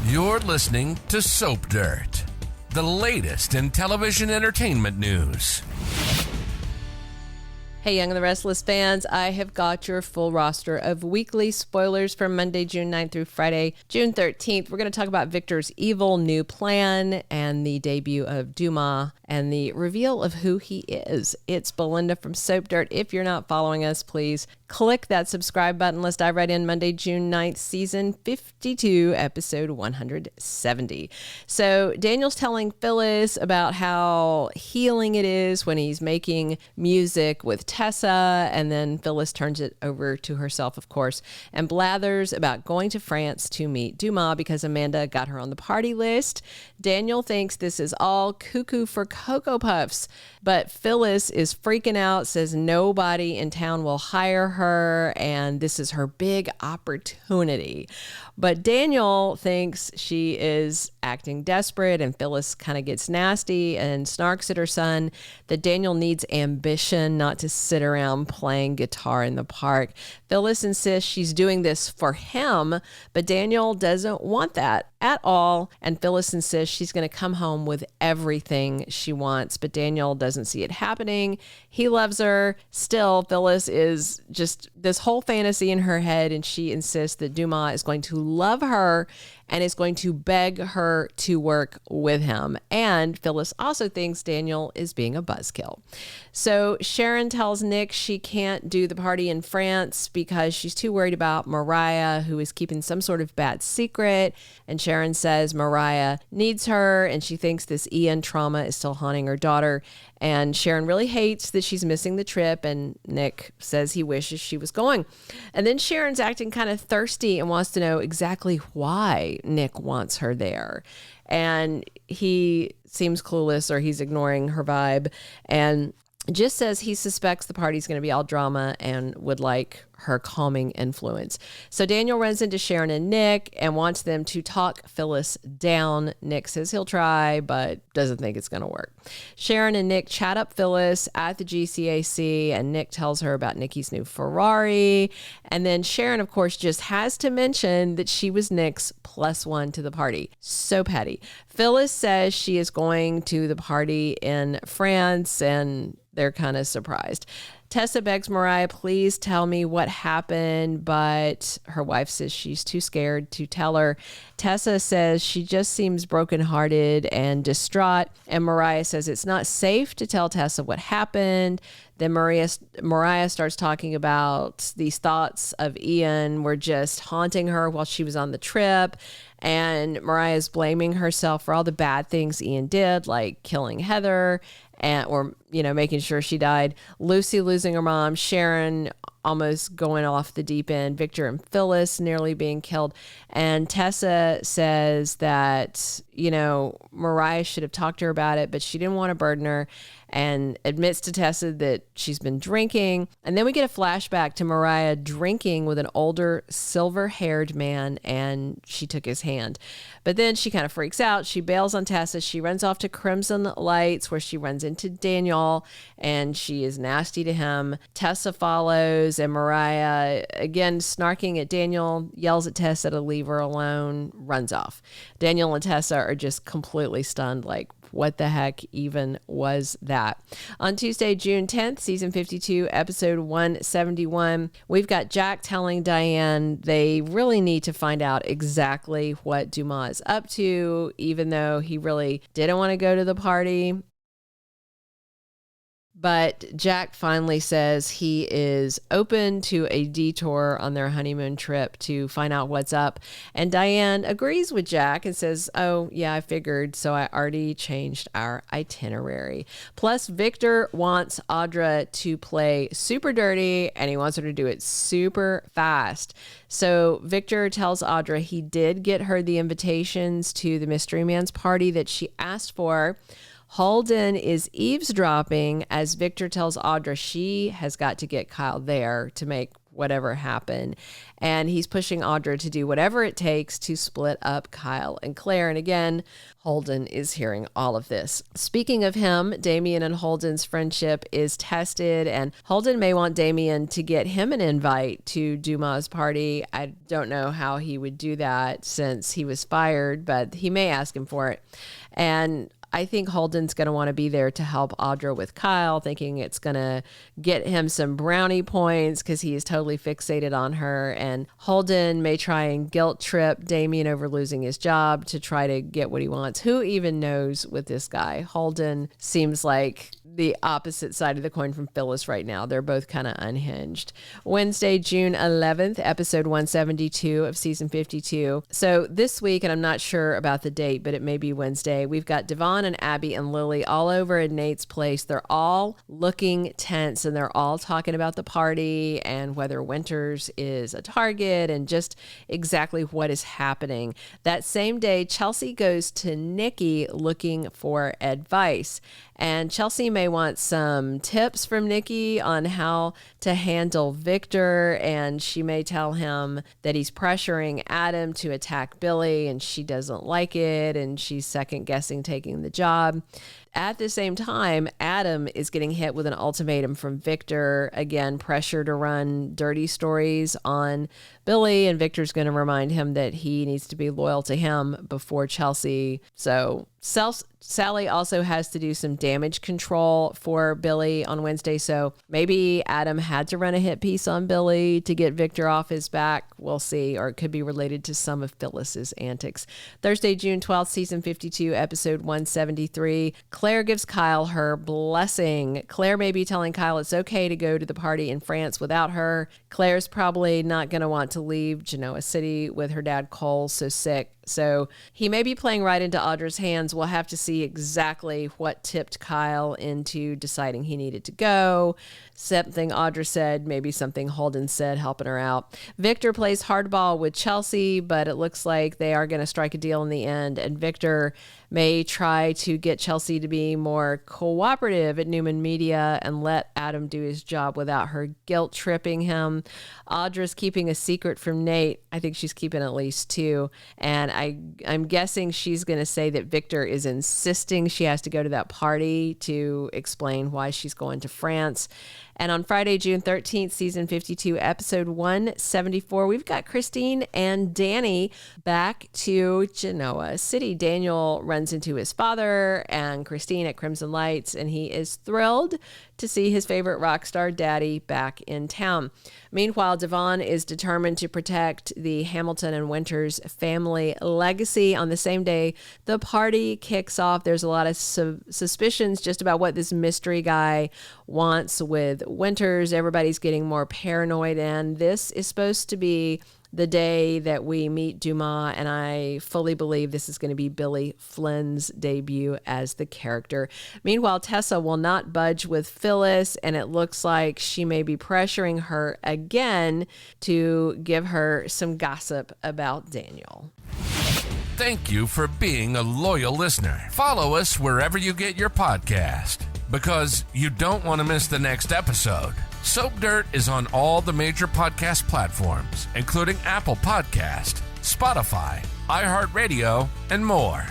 You're listening to Soap Dirt, the latest in television entertainment news. Hey, Young and the Restless fans, I have got your full roster of weekly spoilers from Monday, June 9th through Friday, June 13th. We're going to talk about Victor's evil new plan and the debut of Dumas and the reveal of who he is. It's Belinda from Soap Dirt. If you're not following us, please click that subscribe button. Let's dive right in. Monday, June 9th, season 52, episode 170. So Daniel's telling Phyllis about how healing it is when he's making music with Tessa, and then Phyllis turns it over to herself, of course, and blathers about going to France to meet Dumas because Amanda got her on the party list. Daniel thinks this is all cuckoo for Cocoa Puffs, but Phyllis is freaking out, says nobody in town will hire her, and this is her big opportunity. But Daniel thinks she is acting desperate, and Phyllis kind of gets nasty and snarks at her son that Daniel needs ambition, not to sit around playing guitar in the park. Phyllis insists she's doing this for him, but Daniel doesn't want that at all, and Phyllis insists she's going to come home with everything she wants, but Daniel doesn't see it happening. He loves her. Still, Phyllis is just this whole fantasy in her head, and she insists that Dumas is going to love her and is going to beg her to work with him. And Phyllis also thinks Daniel is being a buzzkill. So Sharon tells Nick she can't do the party in France because she's too worried about Mariah, who is keeping some sort of bad secret. And Sharon says Mariah needs her, and she thinks this Ian trauma is still haunting her daughter. And Sharon really hates that she's missing the trip, and Nick says he wishes she was going. And then Sharon's acting kind of thirsty and wants to know exactly why Nick wants her there. And he seems clueless, or he's ignoring her vibe, and just says he suspects the party's going to be all drama and would like her calming influence. So Daniel runs into Sharon and Nick and wants them to talk Phyllis down. Nick says he'll try, but doesn't think it's going to work. Sharon and Nick chat up Phyllis at the GCAC, and Nick tells her about Nikki's new Ferrari. And then Sharon, of course, just has to mention that she was Nick's +1 to the party. So petty. Phyllis says she is going to the party in France, and they're kind of surprised. Tessa begs Mariah, please tell me what happened, but her wife says she's too scared to tell her. Tessa says she just seems brokenhearted and distraught, and Mariah says it's not safe to tell Tessa what happened. Then Mariah starts talking about these thoughts of Ian were just haunting her while she was on the trip, and Mariah's blaming herself for all the bad things Ian did, like killing Heather, or making sure she died, Lucy losing her mom, Sharon almost going off the deep end, Victor and Phyllis nearly being killed. And Tessa says that, Mariah should have talked to her about it, but she didn't want to burden her, and admits to Tessa that she's been drinking. And then we get a flashback to Mariah drinking with an older silver-haired man, and she took his hand. But then she kind of freaks out. She bails on Tessa. She runs off to Crimson Lights, where she runs into Daniel, and she is nasty to him. Tessa follows, and Mariah, again snarking at Daniel, yells at Tessa to leave her alone, runs off. Daniel and Tessa are just completely stunned, like, what the heck even was that? On Tuesday, June 10th, season 52, episode 171, we've got Jack telling Diane they really need to find out exactly what Dumas is up to, even though he really didn't want to go to the party. But Jack finally says he is open to a detour on their honeymoon trip to find out what's up. And Diane agrees with Jack and says, oh, yeah, I figured, so I already changed our itinerary. Plus, Victor wants Audra to play super dirty, and he wants her to do it super fast. So Victor tells Audra he did get her the invitations to the Mystery Man's party that she asked for. Holden is eavesdropping as Victor tells Audra she has got to get Kyle there to make whatever happened. And he's pushing Audra to do whatever it takes to split up Kyle and Claire. And again, Holden is hearing all of this. Speaking of him, Damian and Holden's friendship is tested, and Holden may want Damian to get him an invite to Dumas' party. I don't know how he would do that since he was fired, but he may ask him for it. And I think Holden's going to want to be there to help Audra with Kyle, thinking it's going to get him some brownie points because he is totally fixated on her. And Holden may try and guilt trip Damian over losing his job to try to get what he wants. Who even knows with this guy? Holden seems like the opposite side of the coin from Phyllis right now. They're both kind of unhinged. Wednesday, June 11th, episode 172 of season 52. So this week, and I'm not sure about the date, but it may be Wednesday, we've got Devon and Abby and Lily all over at Nate's place. They're all looking tense, and they're all talking about the party and whether Winters is a target and just exactly what is happening. That same day, Chelsea goes to Nikki looking for advice. And Chelsea may want some tips from Nikki on how to handle Victor, and she may tell him that he's pressuring Adam to attack Billy, and she doesn't like it, and she's second guessing taking the job. At the same time, Adam is getting hit with an ultimatum from Victor. Again, pressure to run dirty stories on Billy, and Victor's going to remind him that he needs to be loyal to him before Chelsea. So Sally also has to do some damage control for Billy on Wednesday. So maybe Adam had to run a hit piece on Billy to get Victor off his back. We'll see. Or it could be related to some of Phyllis's antics. Thursday, June 12th, season 52, episode 173. Claire gives Kyle her blessing. Claire may be telling Kyle it's okay to go to the party in France without her. Claire's probably not going to want to leave Genoa City with her dad Cole so sick. So he may be playing right into Audra's hands. We'll have to see exactly what tipped Kyle into deciding he needed to go. Something Audra said, maybe something Holden said, helping her out. Victor plays hardball with Chelsea, but it looks like they are going to strike a deal in the end. And Victor may try to get Chelsea to be more cooperative at Newman Media and let Adam do his job without her guilt tripping him. Audra's keeping a secret from Nate. I think she's keeping at least two. And I'm guessing she's going to say that Victor is insisting she has to go to that party to explain why she's going to France. And on Friday, June 13th, season 52, episode 174, we've got Christine and Danny back to Genoa City. Daniel runs into his father and Christine at Crimson Lights, and he is thrilled to see his favorite rock star daddy back in town. Meanwhile, Devon is determined to protect the Hamilton and Winters family legacy. On the same day the party kicks off, there's a lot of suspicions just about what this mystery guy wants with Winters. Everybody's getting more paranoid, and this is supposed to be the day that we meet Dumas, and I fully believe this is going to be Billy Flynn's debut as the character. Meanwhile, Tessa will not budge with Phyllis, and it looks like she may be pressuring her again to give her some gossip about Daniel. Thank you for being a loyal listener. Follow us wherever you get your podcast, because you don't want to miss the next episode. Soap Dirt is on all the major podcast platforms, including Apple Podcast, Spotify, iHeartRadio, and more.